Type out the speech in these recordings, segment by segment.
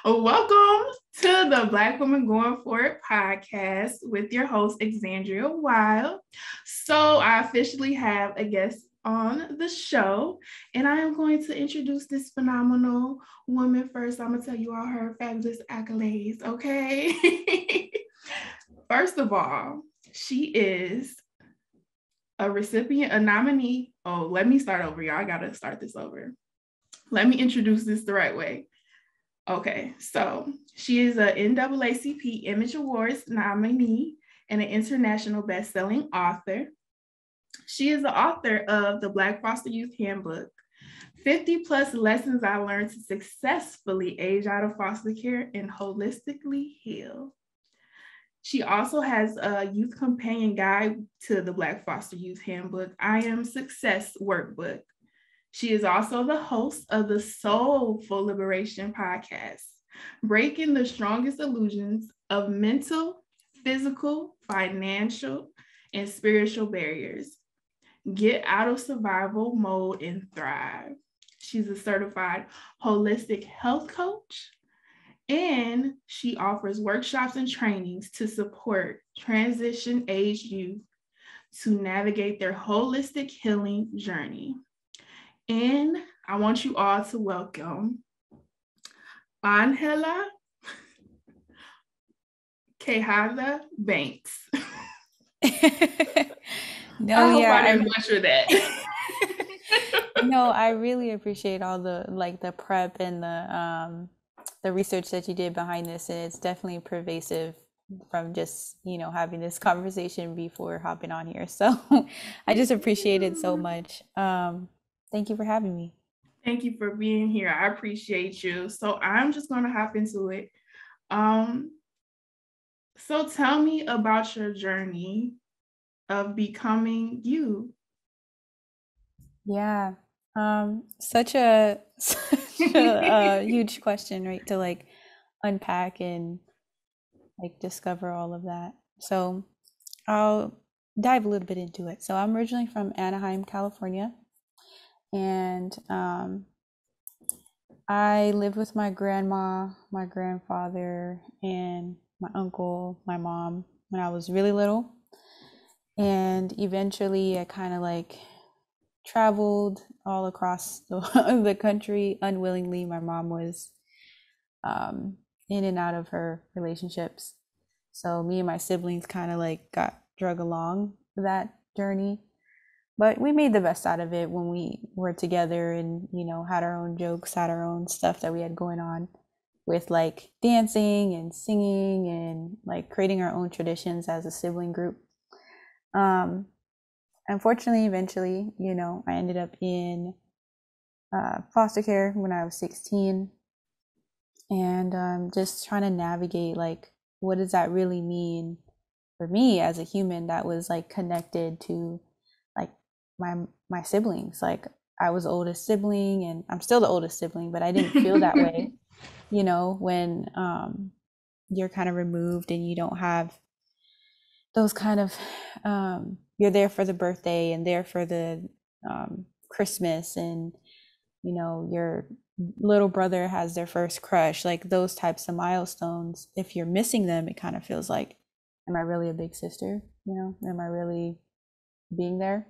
Welcome to the Black Woman Going For It podcast with your host, Angela Wild. So, I officially have a guest on the show, and I am going to introduce this phenomenal woman first. I'm going to tell you all her fabulous accolades, okay? First of all, she is a recipient, a nominee. Oh, let me start over, y'all. I got to start this over. Let me introduce this the right way. Okay, so she is an NAACP Image Awards nominee and an international best-selling author. She is the author of the Black Foster Youth Handbook, 50 plus lessons I learned to successfully age out of foster care and holistically heal. She also has a youth companion guide to the Black Foster Youth Handbook, I Am Success Workbook. She is also the host of the Soulful Liberation podcast, breaking the strongest illusions of mental, physical, financial, and spiritual barriers. Get out of survival mode and thrive. She's a certified holistic health coach, and she offers workshops and trainings to support transition age youth to navigate their holistic healing journey. And I want you all to welcome Angela Quijada-Banks. No, I didn't butcher that. No, I really appreciate all the prep and the research that you did behind this, and it's definitely pervasive from just having this conversation before hopping on here. So I just appreciate it so much. Thank you for having me. Thank you for being here. I appreciate you. So I'm just going to hop into it. So tell me about your journey of becoming you. Yeah. Such a huge question, right? To unpack and discover all of that. So I'll dive a little bit into it. So I'm originally from Anaheim, California. And I lived with my grandma, my grandfather, and my uncle, my mom when I was really little. And eventually I kind of traveled all across the country unwillingly. My mom was in and out of her relationships. So me and my siblings kind of got drug along that journey. But we made the best out of it when we were together and, had our own jokes, had our own stuff that we had going on with dancing and singing and creating our own traditions as a sibling group. Unfortunately, eventually, I ended up in foster care when I was 16 and just trying to navigate what does that really mean for me as a human that was connected to my siblings. I was the oldest sibling and I'm still the oldest sibling, but I didn't feel that way, when you're kind of removed and you don't have those kind of you're there for the birthday and there for the Christmas and your little brother has their first crush, those types of milestones. If you're missing them, it kind of feels like, am I really a big sister? Am I really being there?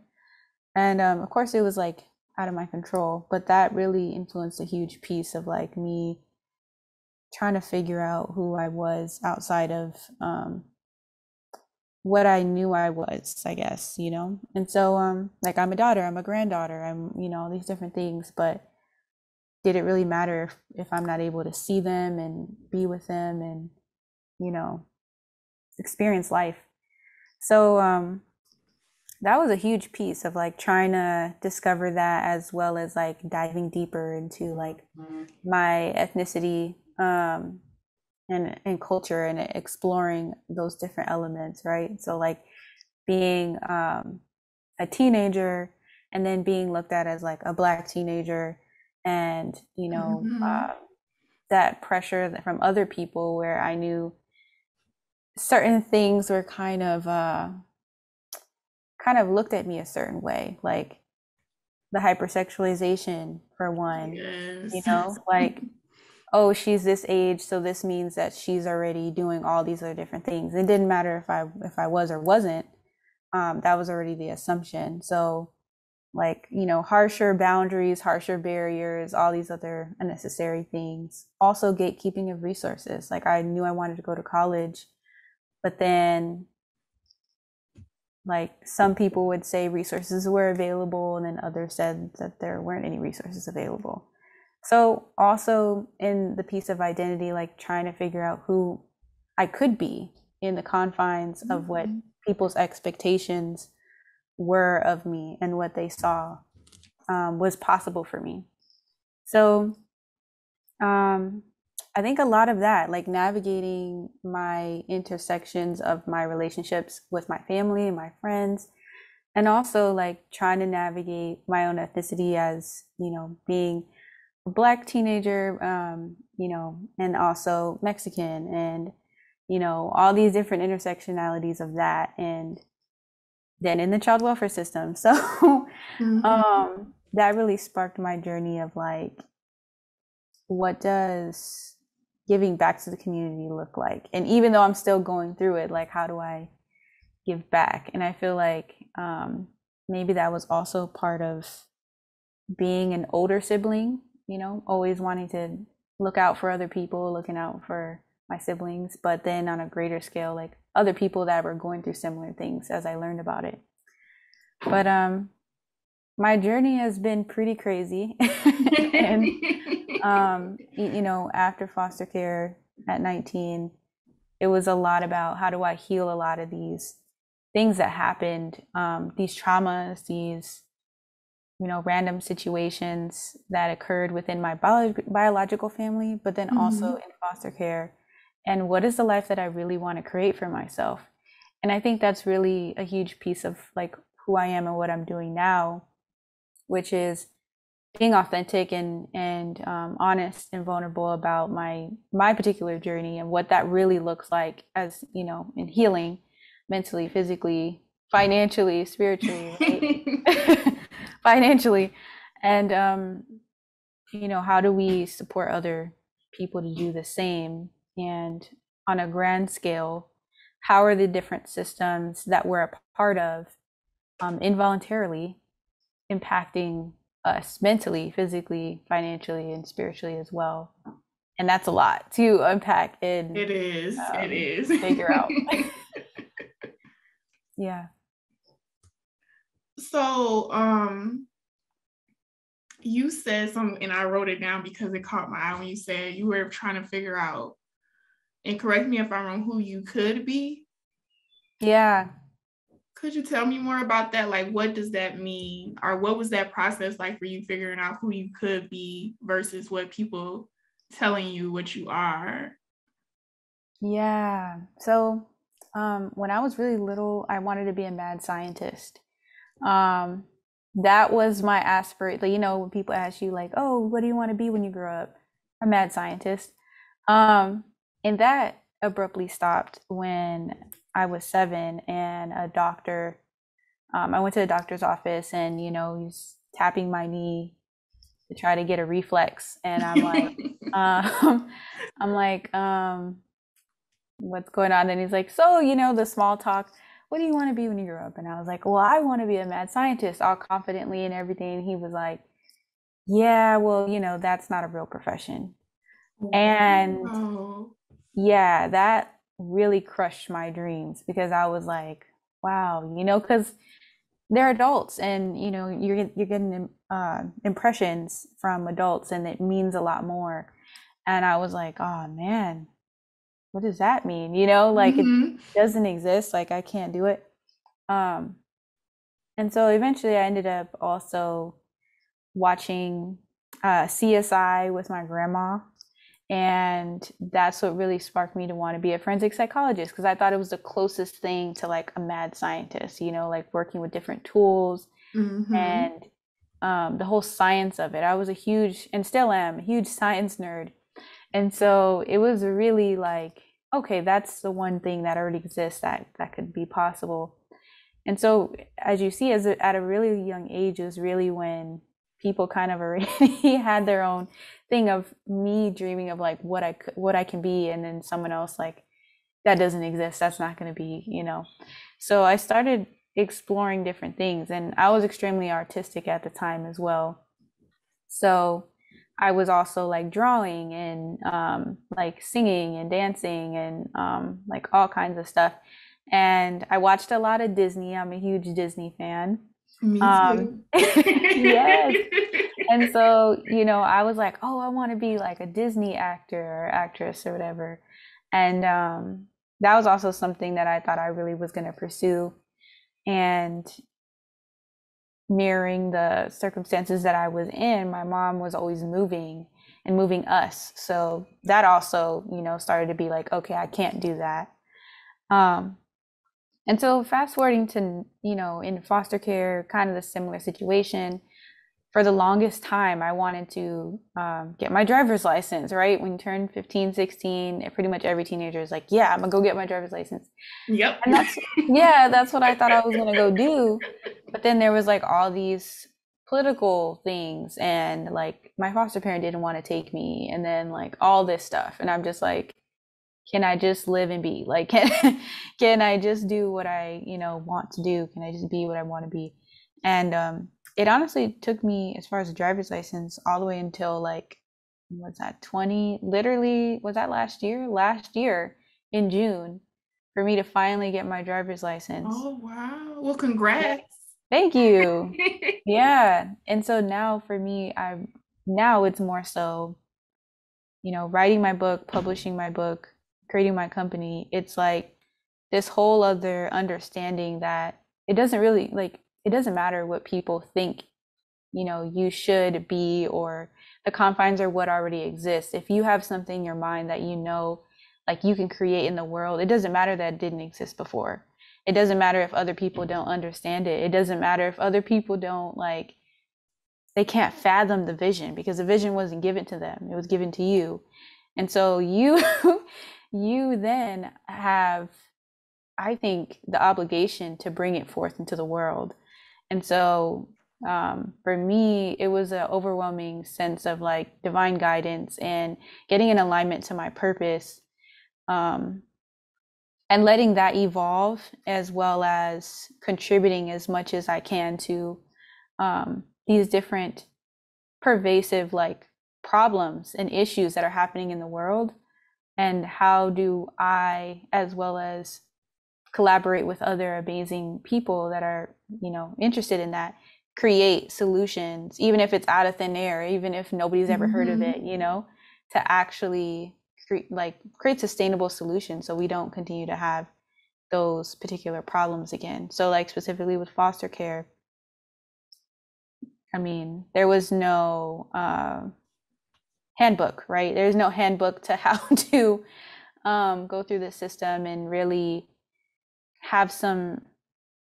And of course it was out of my control, but that really influenced a huge piece of me trying to figure out who I was outside of what I knew I was, I guess, And so I'm a daughter, I'm a granddaughter, I'm all these different things, but did it really matter if I'm not able to see them and be with them and experience life? So that was a huge piece of trying to discover that, as well as diving deeper into my ethnicity and culture and exploring those different elements, right? So being a teenager and then being looked at as a Black teenager and that pressure from other people where I knew certain things were kind of looked at me a certain way, the hypersexualization for one. Yes. oh, she's this age, so this means that she's already doing all these other different things. It didn't matter if I was or wasn't. That was already the assumption. So like, harsher boundaries, harsher barriers, all these other unnecessary things. Also gatekeeping of resources. Like I knew I wanted to go to college, but then like some people would say resources were available and then others said that there weren't any resources available. So also in the piece of identity, like trying to figure out who I could be in the confines of what people's expectations were of me and what they saw was possible for me. So I think a lot of that, like navigating my intersections of my relationships with my family and my friends, and also like trying to navigate my own ethnicity as, being a Black teenager, and also Mexican, and, all these different intersectionalities of that. And then in the child welfare system. So that really sparked my journey of like, what does giving back to the community look like? And even though I'm still going through it, like, how do I give back? And I feel like maybe that was also part of being an older sibling, always wanting to look out for other people, looking out for my siblings, but then on a greater scale, like other people that were going through similar things as I learned about it. But my journey has been pretty crazy. And after foster care at 19, it was a lot about how do I heal a lot of these things that happened, these traumas, these random situations that occurred within my biological family, but then also in foster care. And what is the life that I really want to create for myself? And I think that's really a huge piece of like who I am and what I'm doing now, which is being authentic and honest and vulnerable about my particular journey and what that really looks like as, in healing mentally, physically, financially, spiritually, right? Financially. And, how do we support other people to do the same? And on a grand scale, how are the different systems that we're a part of involuntarily impacting us mentally, physically, financially, and spiritually as well? And that's a lot to unpack and it is figure out. Yeah. So you said something, and I wrote it down because it caught my eye when you said you were trying to figure out, and correct me if I'm wrong, who you could be. Yeah. Could you tell me more about that? Like, what does that mean? Or what was that process like for you figuring out who you could be versus what people telling you what you are? Yeah. So when I was really little, I wanted to be a mad scientist. That was my aspiration. When people ask you like, oh, what do you want to be when you grow up? A mad scientist. And that abruptly stopped when I was 7 and a doctor, I went to the doctor's office and, he's tapping my knee to try to get a reflex. And I'm like, what's going on? And he's like, so, the small talk, what do you want to be when you grow up? And I was like, well, I want to be a mad scientist, all confidently and everything. And he was like, yeah, well, that's not a real profession. And yeah, that really crushed my dreams because I was like, wow, because they're adults and, you're getting impressions from adults and it means a lot more. And I was like, oh man, what does that mean? Like it doesn't exist. Like I can't do it. And so eventually I ended up also watching CSI with my grandma. And that's what really sparked me to want to be a forensic psychologist because I thought it was the closest thing to like a mad scientist, like working with different tools and the whole science of it. I was a huge, and still am, a huge science nerd. And so it was really like, okay, that's the one thing that already exists that could be possible. And so as you see, at a really young age, it was really when people kind of already had their own thing of me dreaming of like what I can be, and then someone else like, that doesn't exist, that's not going to be, so I started exploring different things, and I was extremely artistic at the time as well. So I was also like drawing and like singing and dancing and like all kinds of stuff. And I watched a lot of Disney. I'm a huge Disney fan. Me too. Yes. And so, I was like, oh, I want to be like a Disney actor or actress or whatever. And that was also something that I thought I really was going to pursue. And mirroring the circumstances that I was in, my mom was always moving and moving us. So that also, started to be like, okay, I can't do that. And so fast forwarding to, in foster care, kind of the similar situation. For the longest time, I wanted to get my driver's license, right? When you turn 15, 16, pretty much every teenager is like, yeah, I'm gonna go get my driver's license. Yep. And that's what I thought I was gonna go do. But then there was like all these political things, and like my foster parent didn't want to take me, and then like all this stuff. And I'm just like, can I just live and be? Like, can I just do what I, want to do? Can I just be what I want to be? And it honestly took me, as far as a driver's license, all the way until like, what's that, 20, literally, was that last year? Last year in June, for me to finally get my driver's license. Oh, wow. Well, congrats. Thank you. Yeah. And so now for me, now it's more so, writing my book, publishing my book, creating my company. It's like this whole other understanding that it doesn't really like, it doesn't matter what people think, you should be, or the confines are what already exists. If you have something in your mind that like you can create in the world, it doesn't matter that it didn't exist before. It doesn't matter if other people don't understand it. It doesn't matter if other people don't like, they can't fathom the vision, because the vision wasn't given to them. It was given to you. And so you, you then have, I think, the obligation to bring it forth into the world. And so for me, it was an overwhelming sense of like divine guidance and getting in alignment to my purpose, and letting that evolve, as well as contributing as much as I can to these different pervasive like problems and issues that are happening in the world. And how do I, as well as collaborate with other amazing people that are, interested in that, create solutions, even if it's out of thin air, even if nobody's ever heard of it, to actually create sustainable solutions, so we don't continue to have those particular problems again. So like specifically with foster care, I mean, there was no handbook, right? There's no handbook to how to go through the system and really have some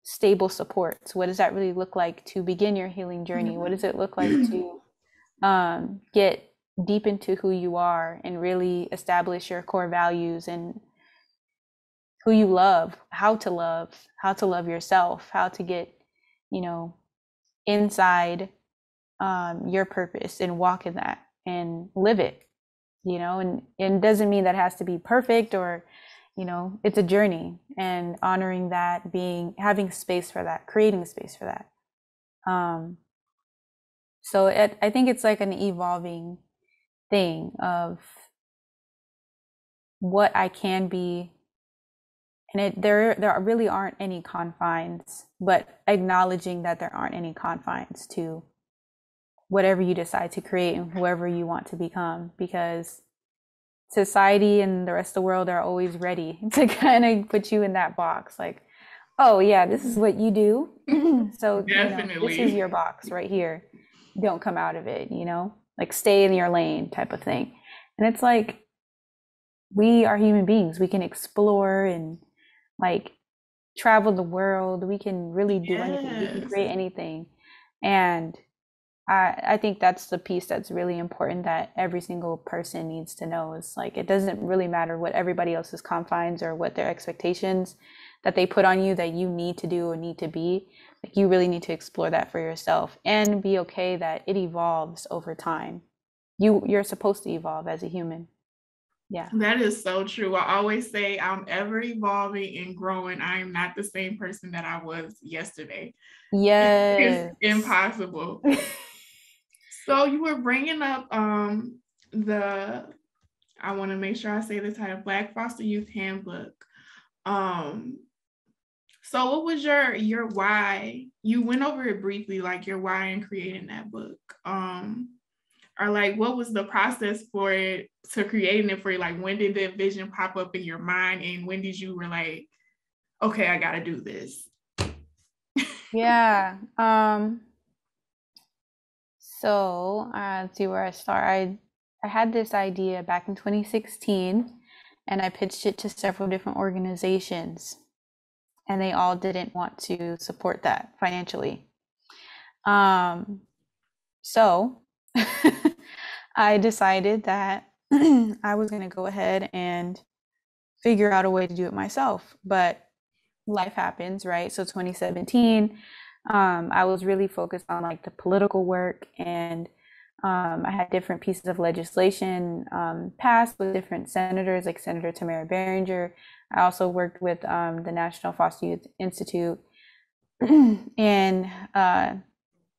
stable supports. What does that really look like to begin your healing journey? What does it look like to get deep into who you are and really establish your core values and who you love, how to love yourself, how to get, inside your purpose and walk in that and live it, and it doesn't mean that it has to be perfect, or it's a journey, and honoring that, having space for that, creating space for that. So I think it's like an evolving thing of what I can be, and there really aren't any confines, but acknowledging that there aren't any confines to whatever you decide to create and whoever you want to become, because society and the rest of the world are always ready to kind of put you in that box, like, oh yeah, this is what you do. So this is your box right here, don't come out of it, like stay in your lane type of thing. And it's like, we are human beings, we can explore and like travel the world, we can really do anything, we can create anything. And I think that's the piece that's really important, that every single person needs to know, is like, it doesn't really matter what everybody else's confines or what their expectations that they put on you that you need to do or need to be. Like you really need to explore that for yourself and be okay that it evolves over time. You're supposed to evolve as a human. Yeah. That is so true. I always say I'm ever evolving and growing. I am not the same person that I was yesterday. It's Yes. impossible. So you were bringing up the I want to make sure I say the title, Black Foster Youth Handbook. Um so what was your why? You went over it briefly, like your why in creating that book. Or like what was the process for it to creating it for you? Like when did the vision pop up in your mind and when did you were like, okay, I gotta do this? Yeah. So let's see where I start. I had this idea back in 2016 and I pitched it to several different organizations and they all didn't want to support that financially. Um, so I decided that I was going to go ahead and figure out a way to do it myself. But life happens, right? So 2017, I was really focused on like the political work and I had different pieces of legislation passed with different senators, like Senator Tamara Barringer. I also worked with the National Foster Youth Institute and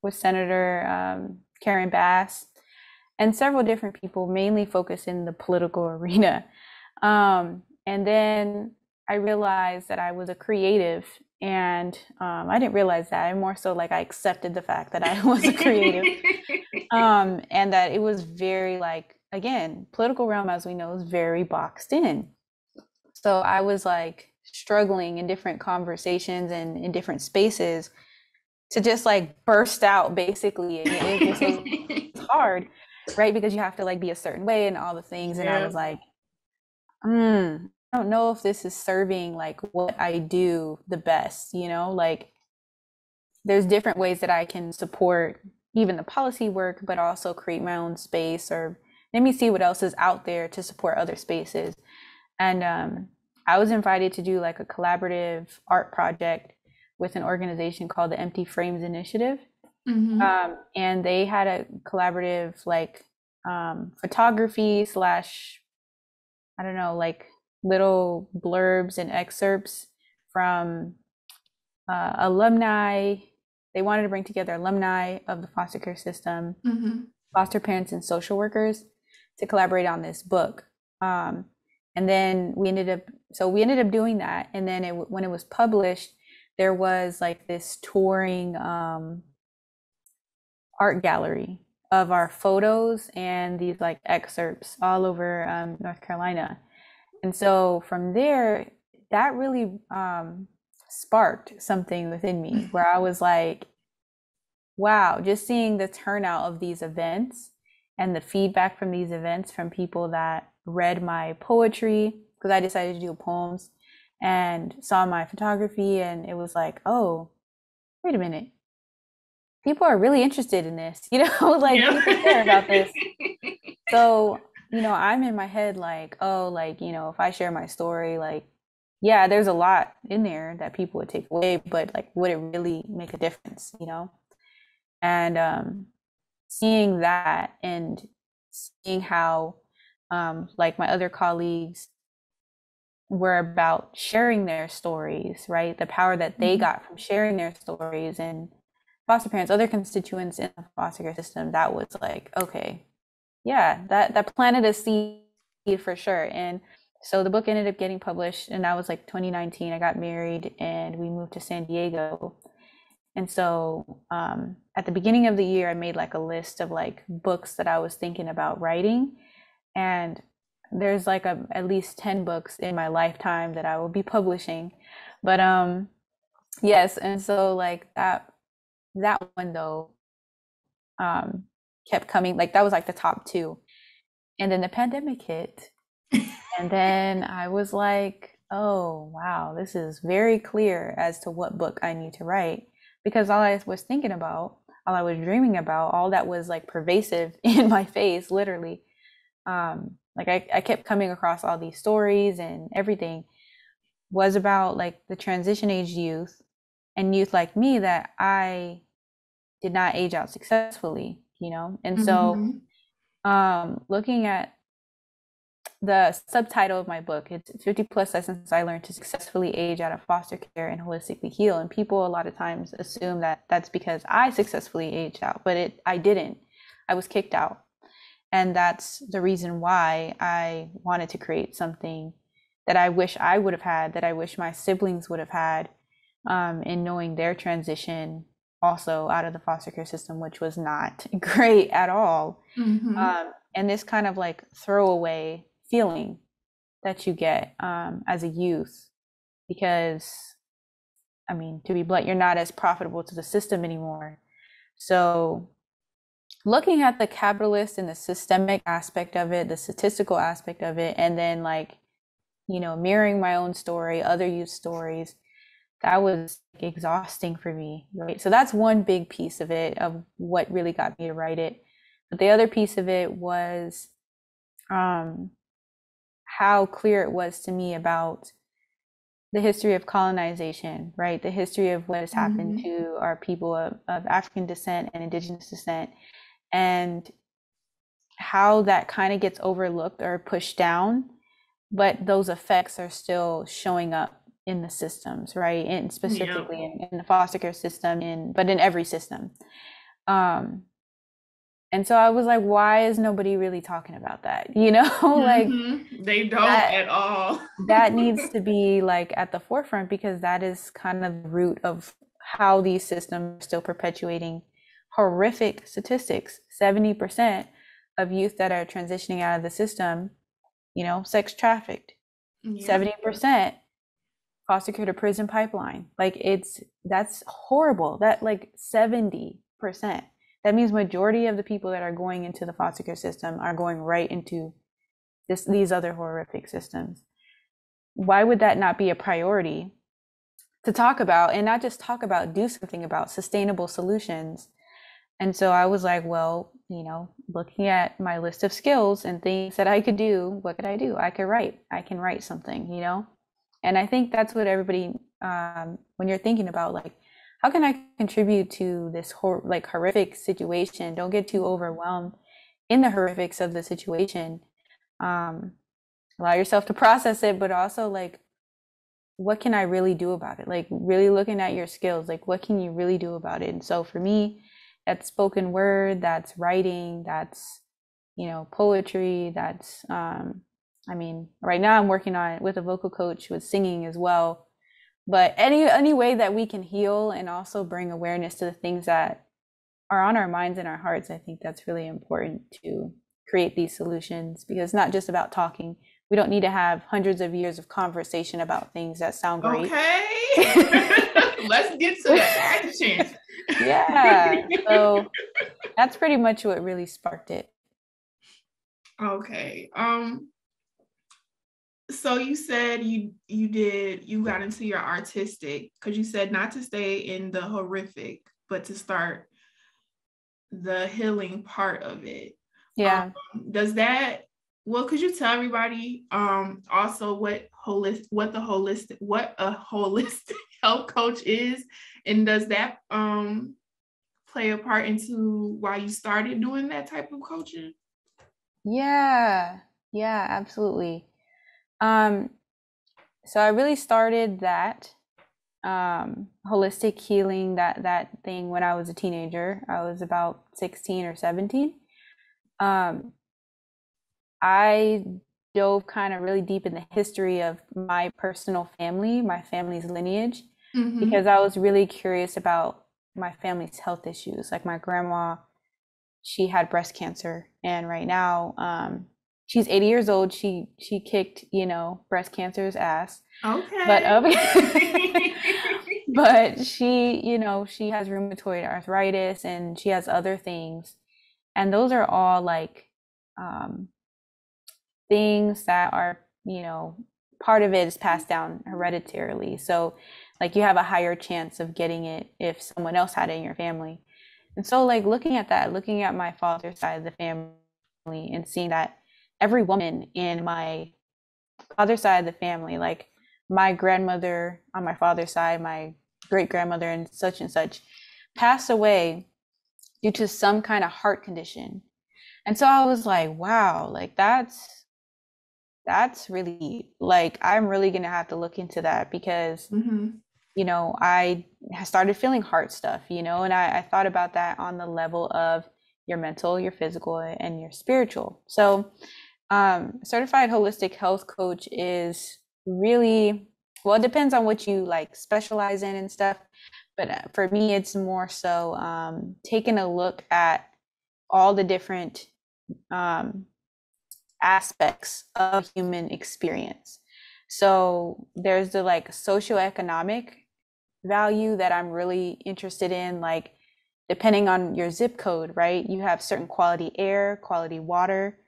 with Senator Karen Bass and several different people, mainly focused in the political arena. And then I realized that I was a creative, and I didn't realize that. I more so like I accepted the fact that I was a creative, and that it was very like again, political realm as we know is very boxed in. So I was like struggling in different conversations and in different spaces to just like burst out basically, and it just was hard, right? Because you have to like be a certain way and all the things, and I was like, I don't know if this is serving like what I do the best, you know, like there's different ways that I can support even the policy work, but also create my own space or let me see what else is out there to support other spaces. And I was invited to do like a collaborative art project with an organization called the Empty Frames Initiative. And they had a collaborative like photography slash I don't know, like little blurbs and excerpts from alumni. They wanted to bring together alumni of the foster care system, foster parents, and social workers to collaborate on this book. And then we ended up doing that. And then when it was published, there was like this touring art gallery of our photos and these like excerpts all over North Carolina. And so from there, that really sparked something within me where I was like, wow, just seeing the turnout of these events and the feedback from these events from people that read my poetry, because I decided to do poems and saw my photography, and it was like, oh, wait a minute. People are really interested in this, you know, like people care about this. So, you know, I'm in my head like, oh, like, you know, if I share my story, like, yeah, there's a lot in there that people would take away, but like, would it really make a difference, you know? And seeing that and seeing how, like, my other colleagues were about sharing their stories, right? The power that they got from sharing their stories and foster parents, other constituents in the foster care system, that was like, okay, yeah, that planted a seed for sure. And so the book ended up getting published, and that was like 2019. I got married and we moved to San Diego. And so at the beginning of the year, I made like a list of like books that I was thinking about writing. And there's like at least 10 books in my lifetime that I will be publishing. But yes, and so like that one though kept coming, like that was like the top two. And then the pandemic hit. And then I was like, oh, wow, this is very clear as to what book I need to write. Because all I was thinking about, all I was dreaming about, all that was like pervasive in my face, literally. Like I kept coming across all these stories and everything was about like the transition age youth and youth like me that I did not age out successfully, you know? And so looking at the subtitle of my book, it's 50 plus lessons I learned to successfully age out of foster care and holistically heal. And people a lot of times assume that that's because I successfully aged out, but I didn't. I was kicked out. And that's the reason why I wanted to create something that I wish I would have had, that I wish my siblings would have had, in knowing their transition also out of the foster care system, which was not great at all. And this kind of like throwaway feeling that you get as a youth, because, I mean, to be blunt, you're not as profitable to the system anymore. So looking at the capitalist and the systemic aspect of it, the statistical aspect of it, and then like, you know, mirroring my own story, other youth stories, that was exhausting for me, right? So that's one big piece of it, of what really got me to write it. But the other piece of it was how clear it was to me about the history of colonization, right? The history of what has happened to our people of African descent and indigenous descent, and how that kind of gets overlooked or pushed down, but those effects are still showing up in the systems, right? And specifically in the foster care system, but in every system. And so I was like, why is nobody really talking about that? You know, like they don't at all. That needs to be like at the forefront, because that is kind of the root of how these systems are still perpetuating horrific statistics. 70% of youth that are transitioning out of the system, you know, sex trafficked. 70% foster care to prison pipeline. Like that's horrible. That like 70%. That means majority of the people that are going into the foster care system are going right into these other horrific systems. Why would that not be a priority to talk about, and not just talk about, do something about sustainable solutions? And so I was like, well, you know, looking at my list of skills and things that I could do, what could I do? I can write something, you know? And I think that's what everybody, when you're thinking about like, how can I contribute to this horrific situation? Don't get too overwhelmed in the horrifics of the situation. Allow yourself to process it, but also like, what can I really do about it? Like really looking at your skills, like what can you really do about it? And so for me, that's spoken word, that's writing, that's, you know, poetry, that's, I mean, right now I'm working on it with a vocal coach with singing as well. But any way that we can heal and also bring awareness to the things that are on our minds and our hearts, I think that's really important to create these solutions, because it's not just about talking. We don't need to have hundreds of years of conversation about things that sound great. Okay. Let's get to the action. Yeah. So that's pretty much what really sparked it. Okay. So you said you got into your artistic, because you said not to stay in the horrific, but to start the healing part of it. Yeah. Does that, well, could you tell everybody also what a holistic health coach is, and does that play a part into why you started doing that type of coaching? Yeah, absolutely. So I really started that holistic healing, that thing, when I was a teenager. I was about 16 or 17. I dove kind of really deep in the history of my personal family, my family's lineage, because I was really curious about my family's health issues. Like my grandma, she had breast cancer, and right now, she's 80 years old. She kicked, you know, breast cancer's ass. Okay. But she, you know, she has rheumatoid arthritis and she has other things. And those are all like things that are, you know, part of it is passed down hereditarily. So like you have a higher chance of getting it if someone else had it in your family. And so like looking at that, looking at my father's side of the family and seeing that every woman in my father's side of the family, like my grandmother on my father's side, my great grandmother and such passed away due to some kind of heart condition. And so I was like, wow, like that's really, like, I'm really gonna have to look into that because, you know, I started feeling heart stuff, you know, and I thought about that on the level of your mental, your physical, and your spiritual. So certified holistic health coach is really, well, it depends on what you like specialize in and stuff. But for me, it's more so taking a look at all the different aspects of human experience. So there's the like socioeconomic value that I'm really interested in, like depending on your zip code, right? You have certain quality air, quality water,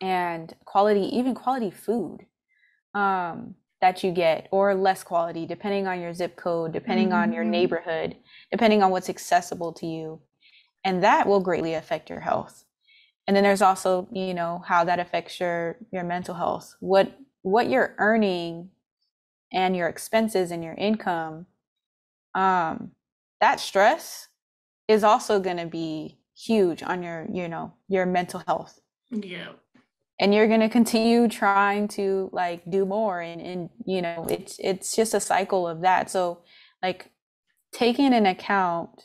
and even quality food that you get, or less quality, depending on your zip code, depending on your neighborhood, depending on what's accessible to you. And that will greatly affect your health. And then there's also, you know, how that affects your mental health, what you're earning and your expenses and your income. That stress is also going to be huge on your, you know, your mental health. Yeah. And you're going to continue trying to like do more, and you know, it's just a cycle of that. So like taking into account,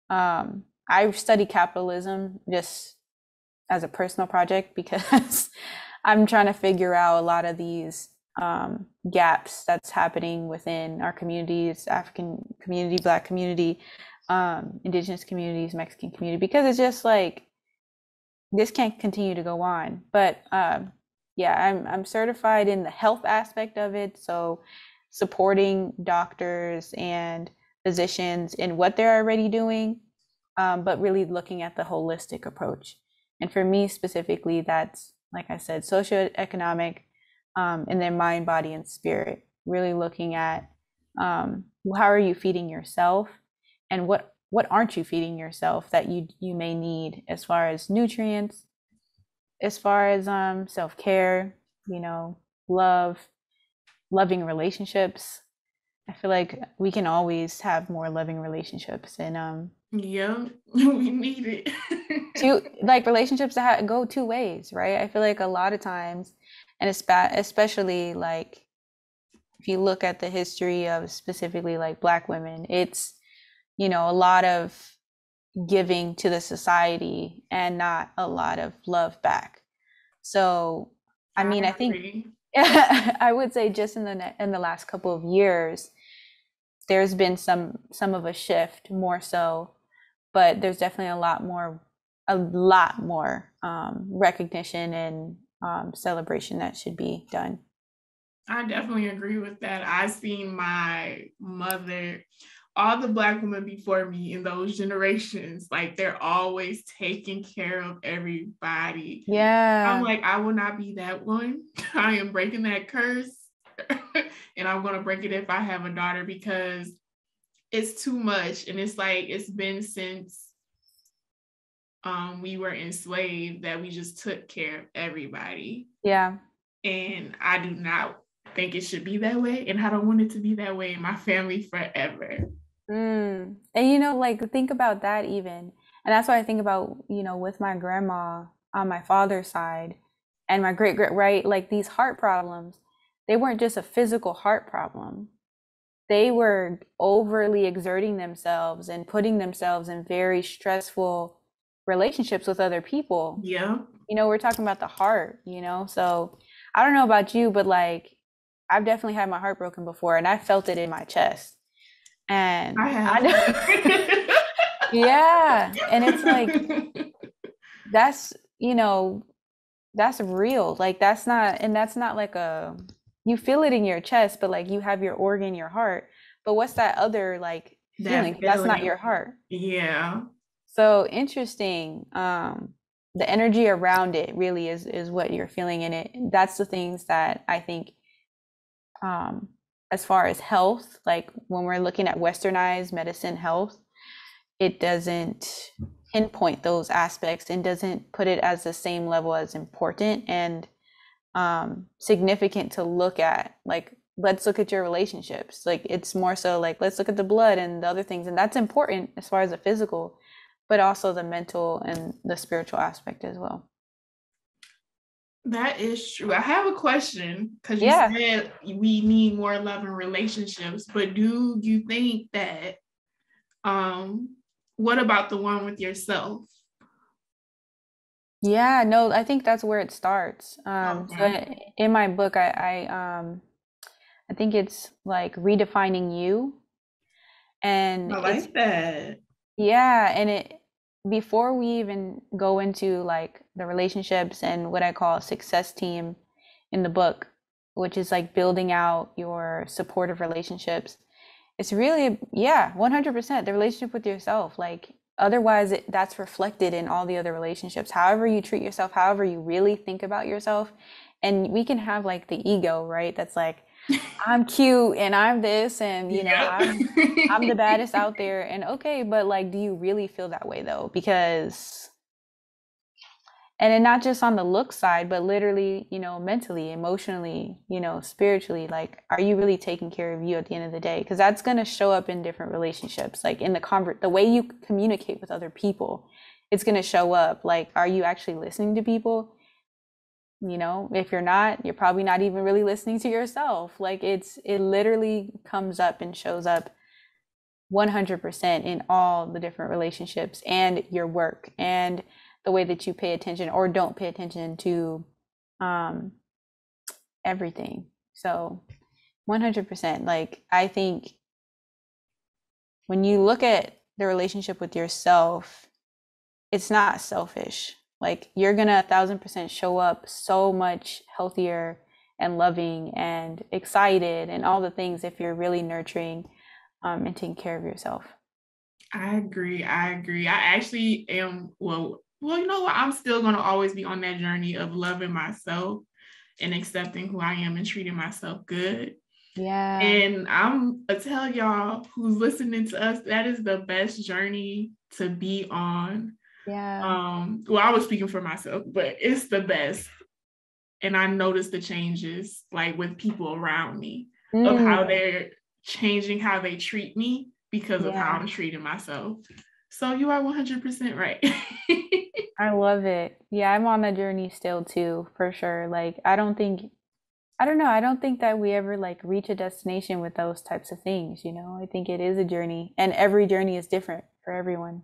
I study capitalism just as a personal project because I'm trying to figure out a lot of these gaps that's happening within our communities, African community, Black community, Indigenous communities, Mexican community, because it's just like, this can't continue to go on. But yeah, I'm certified in the health aspect of it. So supporting doctors and physicians in what they're already doing, but really looking at the holistic approach. And for me specifically, that's, like I said, socioeconomic, and then mind, body, and spirit. Really looking at how are you feeding yourself, and what aren't you feeding yourself that you may need, as far as nutrients, as far as self-care, you know, loving relationships. I feel like we can always have more loving relationships, and yeah, we need it. like relationships that go two ways, right? I feel like a lot of times, and especially like if you look at the history of specifically like Black women, it's, you know, a lot of giving to the society and not a lot of love back. So I mean, I think I would say just in the last couple of years, there's been some of a shift, more so, but there's definitely a lot more recognition and celebration that should be done. I definitely agree with that. I seen my mother, all the Black women before me in those generations, like they're always taking care of everybody. Yeah. I'm like, I will not be that one. I am breaking that curse. And I'm going to break it if I have a daughter, because it's too much. And it's like, it's been since we were enslaved that we just took care of everybody. Yeah. And I do not think it should be that way. And I don't want it to be that way in my family forever. And you know, like think about that even. And that's what I think about, you know, with my grandma on my father's side and my great, right? Like these heart problems, they weren't just a physical heart problem. They were overly exerting themselves and putting themselves in very stressful relationships with other people. Yeah. You know, we're talking about the heart, you know? So I don't know about you, but like I've definitely had my heart broken before, and I felt it in my chest. And I have. yeah. And it's like, that's, you know, that's real. Like that's not like you feel it in your chest, but like you have your organ, your heart. But what's that other like feeling? That's not your heart. Yeah. So interesting. The energy around it really is what you're feeling in it. That's the things that I think, as far as health, like when we're looking at westernized medicine health, it doesn't pinpoint those aspects and doesn't put it as the same level as important and significant to look at, like let's look at your relationships. Like it's more so like let's look at the blood and the other things, and that's important as far as the physical, but also the mental and the spiritual aspect as well. That is true. I have a question because you Yeah. said we need more loving relationships, but do you think that what about the one with yourself? Yeah, no, I think that's where it starts. So Okay. in my book, I think it's like redefining you, and I it's like that. yeah, and it before we even go into like the relationships and what I call a success team in the book, which is like building out your supportive relationships. It's really, yeah, 100% the relationship with yourself. Like otherwise that's reflected in all the other relationships. However you treat yourself, however you really think about yourself. And we can have like the ego, right? That's like, I'm cute and I'm this and Yep. I'm the baddest out there. And okay, but like do you really feel that way though? Because and then not just on the look side, but literally, mentally, emotionally, spiritually, like are you really taking care of you at the end of the day? Because that's going to show up in different relationships, like in the way you communicate with other people. It's going to show up like are you actually listening to people? If you're not, you're probably not even really listening to yourself. Like it literally comes up and shows up 100% in all the different relationships and your work and the way that you pay attention or don't pay attention to um, everything. So 100%. Like, I think when you look at the relationship with yourself, it's not selfish. Like, you're gonna 1,000% show up so much healthier and loving and excited and all the things if you're really nurturing and taking care of yourself. I agree. I agree. I actually am, well, you know what? I'm still going to always be on that journey of loving myself and accepting who I am and treating myself good. Yeah. And I tell y'all who's listening to us, that is the best journey to be on. Yeah. Well, I was speaking for myself, but it's the best. And I noticed the changes like with people around me of how Mm, they're changing how they treat me because of how yeah. I'm treating myself. So you are 100% right. I love it. Yeah, I'm on the journey still too, for sure. Like, I don't know, I don't think that we ever like reach a destination with those types of things. I think it is a journey, and every journey is different for everyone.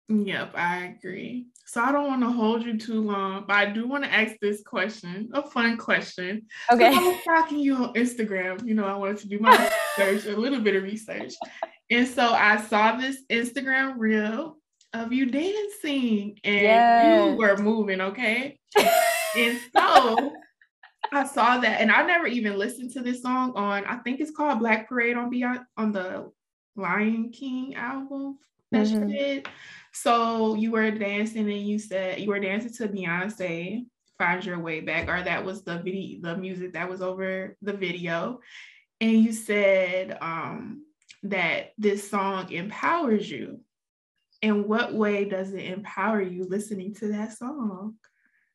Yep, I agree. So I don't want to hold you too long, but I do want to ask this question, a fun question. Because I Okay. was stalking you on Instagram. I wanted to do my research, a little bit of research. And so I saw this Instagram reel of you dancing and you Yes. were moving, okay? And so I saw that, and I never even listened to this song on, I think it's called Black Parade on Beyond on the Lion King album that she Hmm. did. So you were dancing and you said you were dancing to Beyonce, Find Your Way Back, or that was the music that was over the video. And you said that this song empowers you. In what way does it empower you listening to that song?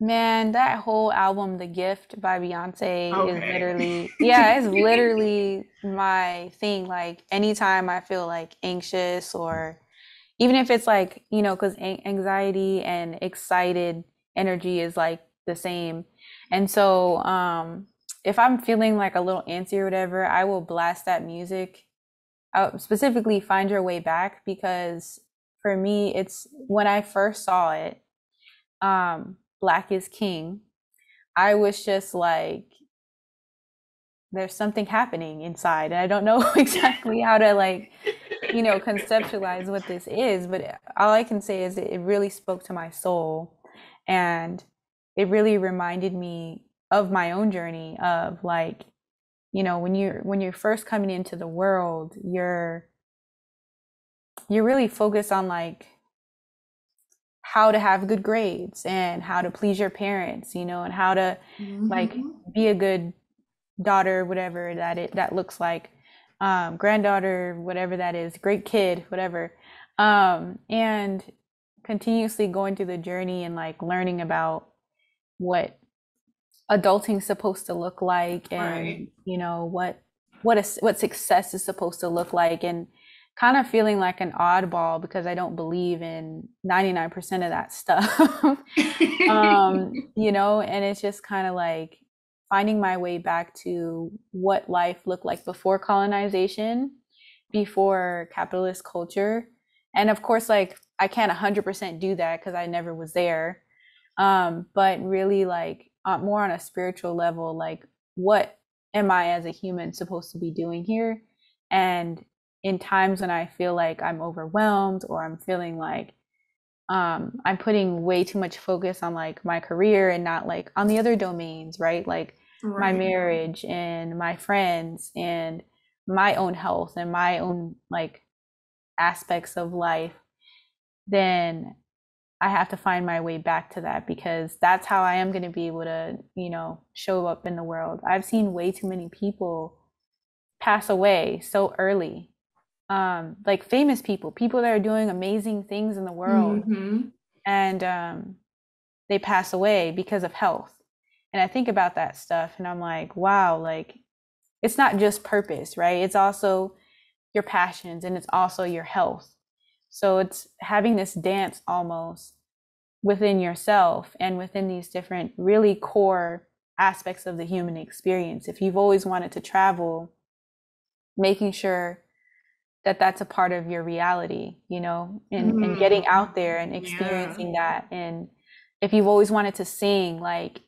Man, that whole album, The Gift by Beyonce, is Okay. literally, yeah, it's literally my thing. Like, anytime I feel like anxious, or even if it's like, because anxiety and excited energy is like the same. And so, if I'm feeling like a little antsy or whatever, I will blast that music. Specifically, Find Your Way Back, because for me, it's when I first saw it, Black is King. I was just like, there's something happening inside, and I don't know exactly how to like, conceptualize what this is, but all I can say is it really spoke to my soul, and it really reminded me of my own journey of like, when you're first coming into the world, you're really focused on like how to have good grades and how to please your parents, and how to like Mm-hmm. be a good daughter, whatever that looks like, granddaughter, whatever that is, great kid, whatever, and continuously going through the journey and like learning about what adulting's supposed to look like, and Right. what what success is supposed to look like, and kind of feeling like an oddball because I don't believe in 99% of that stuff. You know, and it's just kind of like finding my way back to what life looked like before colonization, before capitalist culture. And of course, like I can't 100% do that because I never was there. But really, like more on a spiritual level, like what am I as a human supposed to be doing here? And in times when I feel like I'm overwhelmed or I'm feeling like I'm putting way too much focus on like my career and not like on the other domains, right? Like my Right. marriage and my friends and my own health and my own like aspects of life, then I have to find my way back to that because that's how I am going to be able to, you know, show up in the world. I've seen way too many people pass away so early. Like famous people, people that are doing amazing things in the world, Mm-hmm. and they pass away because of health. And I think about that stuff and I'm like, wow, like it's not just purpose, right? It's also your passions and it's also your health. So it's having this dance almost within yourself and within these different really core aspects of the human experience. If you've always wanted to travel, making sure that that's a part of your reality, you know, and Mm. getting out there and Yeah. experiencing that. And if you've always wanted to sing, like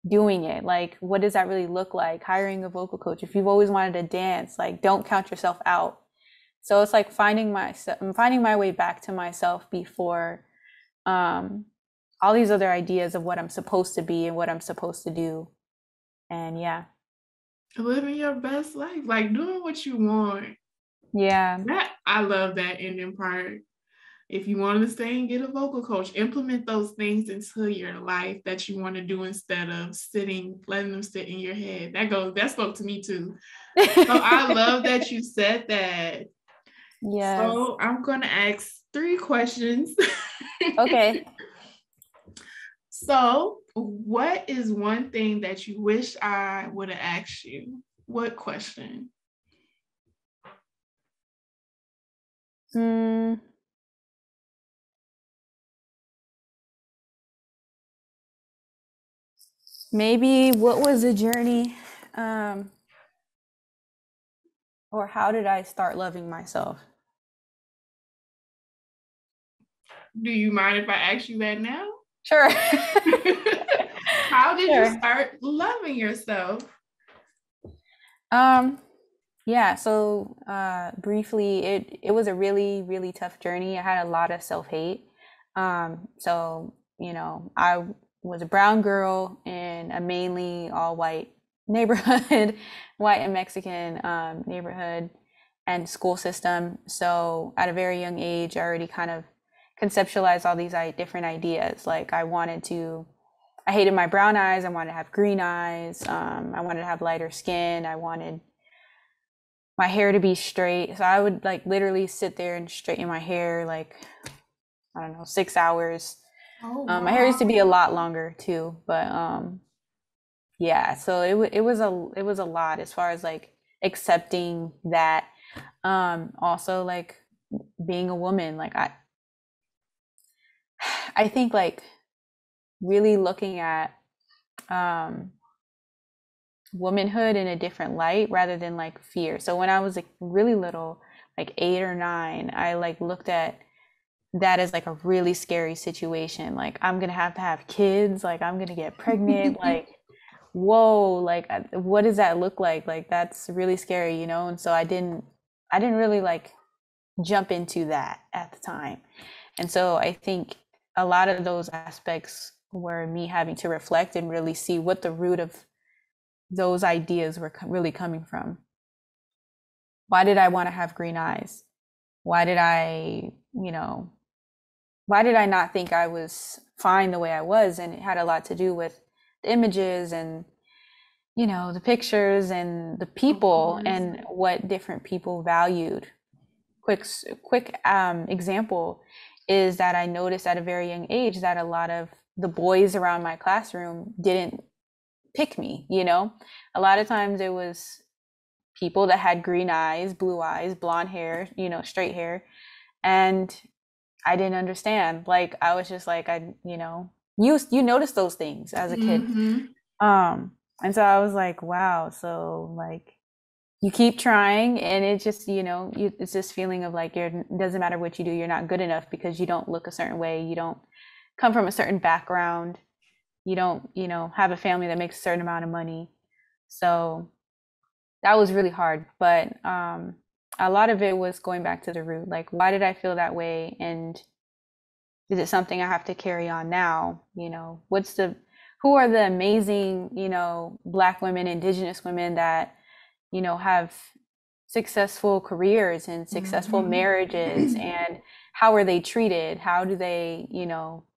doing it, like what does that really look like? Hiring a vocal coach. If you've always wanted to dance, like don't count yourself out. So it's like I'm finding my way back to myself before um all these other ideas of what I'm supposed to be and what I'm supposed to do. And yeah. Living your best life, like doing what you want. Yeah. That I love that ending part. If you want to sing, get a vocal coach. Implement those things into your life that you want to do instead of sitting, letting them sit in your head. That spoke to me too. So I love that you said that. Yes. So I'm gonna ask 3 questions. Okay. So, what is one thing that you wish I would have asked you? What question? Mm, maybe what was the journey? Um, or how did I start loving myself? Do you mind if I ask you that now? Sure. How did you Sure. start loving yourself? Um, yeah, so briefly, it was a really, really tough journey. I had a lot of self-hate. So, you know, I was a brown girl in a mainly all white neighborhood, white and Mexican neighborhood and school system. So at a very young age, I already kind of conceptualized all these different ideas. Like I hated my brown eyes. I wanted to have green eyes. I wanted to have lighter skin. I wanted my hair to be straight. So I would like literally sit there and straighten my hair like, I don't know, 6 hours. Oh, My hair used to be a wow. lot longer too, but yeah. So it was a lot as far as like accepting that. Also like being a woman, like I think like really looking at um womanhood in a different light rather than like fear. So when I was like really little, like 8 or 9, I like looked at that as like a really scary situation. Like I'm gonna have to have kids, like I'm gonna get pregnant, like whoa, like what does that look like? Like that's really scary, you know? And so I didn't really like jump into that at the time. And so I think a lot of those aspects were me having to reflect and really see what the root of those ideas were really coming from. Why did I want to have green eyes? Why did I, you know, why did I not think I was fine the way I was? And it had a lot to do with the images and, you know, the pictures and the Of people course. and what different people valued. Quick example is that I noticed at a very young age that a lot of the boys around my classroom didn't pick me, you know? A lot of times it was people that had green eyes, blue eyes, blonde hair, straight hair. And I didn't understand. Like, I was just like, you notice those things as a kid. And so I was like, wow. So like, you keep trying, and it just, it's this feeling of like, it doesn't matter what you do, you're not good enough because you don't look a certain way. You don't come from a certain background. You don't, have a family that makes a certain amount of money. So that was really hard. But a lot of it was going back to the root. Like, why did I feel that way? And is it something I have to carry on now? Who are the amazing, Black women, Indigenous women that, have successful careers and successful marriages, and how are they treated? How do they,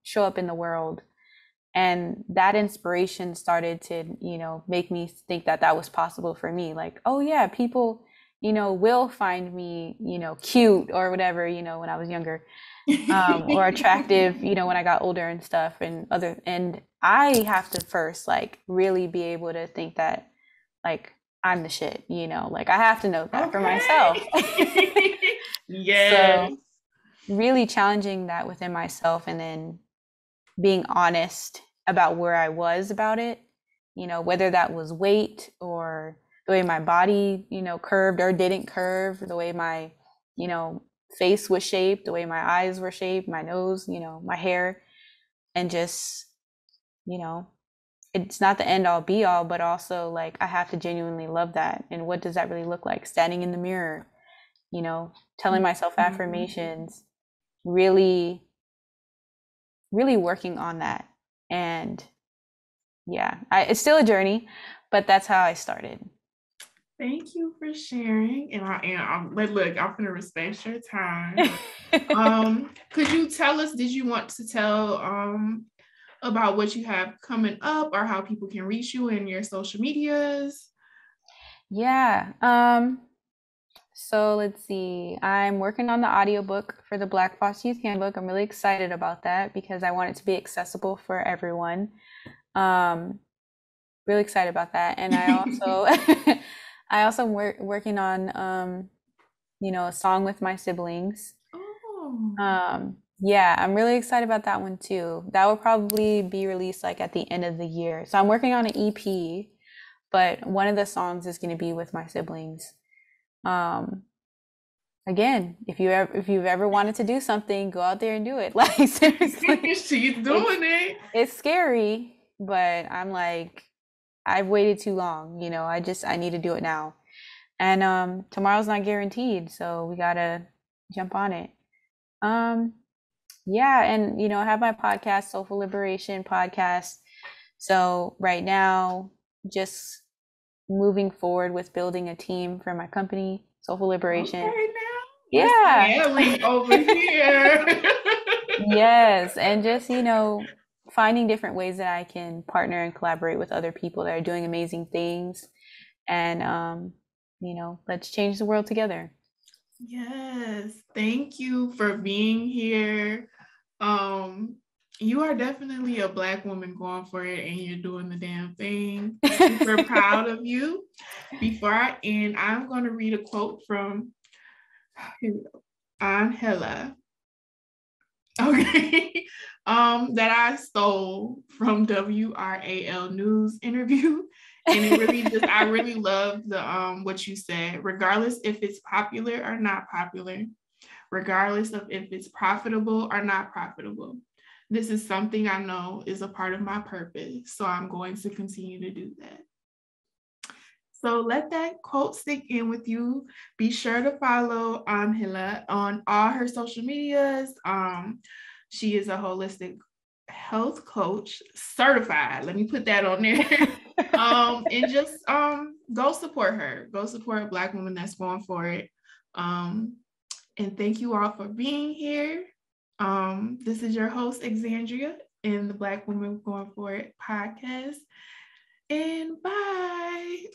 show up in the world? And that inspiration started to, make me think that that was possible for me. Like, oh yeah, people, will find me, cute or whatever, when I was younger, or attractive, when I got older and stuff, and I have to first like really be able to think that like I'm the shit, like I have to know that for myself. Yes. So really challenging that within myself, and then being honest about where I was about it, whether that was weight or the way my body, curved or didn't curve, the way my, face was shaped, the way my eyes were shaped, my nose, my hair, and just, it's not the end all be all, but also like I have to genuinely love that. And what does that really look like? Standing in the mirror, telling myself affirmations, really, really working on that. And yeah, it's still a journey, but that's how I started. Thank you for sharing. And I'm like, look, I'm gonna respect your time. Could you tell us, did you want to tell about what you have coming up, or how people can reach you in your social medias? Yeah. So let's see. I'm working on the audiobook for the Black Foster Youth Handbook. I'm really excited about that because I want it to be accessible for everyone. Really excited about that. And I also I also working on a song with my siblings. Yeah, I'm really excited about that one too. That will probably be released like at the end of the year. So I'm working on an EP, but one of the songs is going to be with my siblings. Again, if you've ever wanted to do something, go out there and do it. Like, seriously, she's doing it. It's scary, but I'm like, I've waited too long. I need to do it now. And tomorrow's not guaranteed, so we gotta jump on it. Yeah, and I have my podcast, Soulful Liberation Podcast. So right now, just moving forward with building a team for my company, Soulful Liberation. Okay, now. Yeah. Over here. Yes, and just finding different ways that I can partner and collaborate with other people that are doing amazing things, and let's change the world together. Yes, thank you for being here. You are definitely a Black woman going for it, and you're doing the damn thing. Super proud of you. Before I end, I'm going to read a quote from Ángela. Okay. That I stole from WRAL News interview. And it really I really love the what you said, regardless if it's popular or not popular, regardless of if it's profitable or not profitable. This is something I know is a part of my purpose. So I'm going to continue to do that. So let that quote stick in with you. Be sure to follow Ángela on all her social medias. She is a holistic health coach, certified. Let me put that on there. And just go support her. Go support a Black woman that's going for it. And thank you all for being here. This is your host, Exandria, in the Black Woman Going For It podcast. And bye.